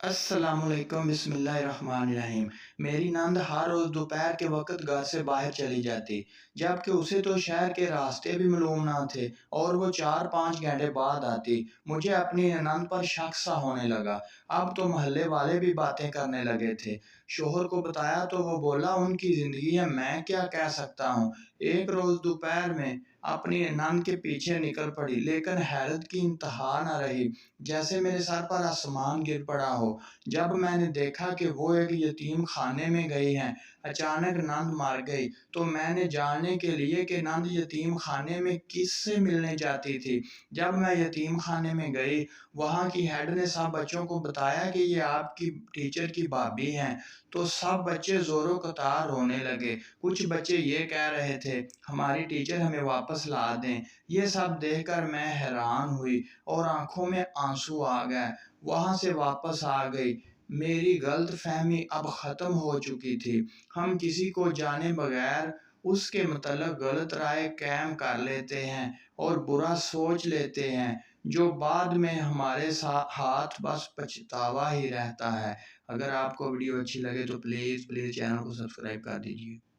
السلام علیکم، بسم اللہ الرحمن الرحیم۔ میری نند ہر روز دوپہر کے وقت گھر سے باہر چلی جاتی، جبکہ اسے تو شہر کے راستے بھی معلوم نہ تھے اور وہ 4-5 گھنٹے بعد آتی۔ مجھے اپنی نند پر شک سا ہونے لگا۔ اب تو محلے والے بھی باتیں کرنے لگے تھے۔ شوہر کو بتایا تو وہ بولا ان کی زندگی ہے، میں کیا کہہ سکتا ہوں۔ ایک روز دوپہر میں اپنی نند کے پیچھے نکل پڑی، لیکن حیرت کی انتہا نہ رہی، جیسے میرے سر پر آسمان گر پڑا ہو جب میں نے دیکھا کہ وہ ایک یتیم خانے میں گئی ہیں۔ اچانک نند مر گئی تو میں نے جاننے کے لیے کہ نند یتیم خانے میں کس سے ملنے جاتی تھی۔ جب میں یتیم خانے میں گئی، وہاں کی ہیڈ نے سب بچوں کو بتایا کہ یہ آپ کی ٹیچر کی بھابی ہیں، تو سب بچے زوروں قطار رونے لگے۔ کچھ بچے یہ کہہ رہے تھے ہماری ٹیچر ہمیں واپس لا دیں۔ یہ سب دیکھ کر میں حیران ہوئی اور آنکھوں میں آنسو آ گئے۔ وہاں سے واپس آ گئی۔ میری غلط فہمی اب ختم ہو چکی تھی۔ ہم کسی کو جانے بغیر اس کے متعلق غلط رائے قائم کر لیتے ہیں اور برا سوچ لیتے ہیں، جو بعد میں ہمارے ہاتھ بس پچھتاوا ہی رہتا ہے۔ اگر آپ کو ویڈیو اچھی لگے تو پلیز چینل کو سبسکرائب کر دیجیے۔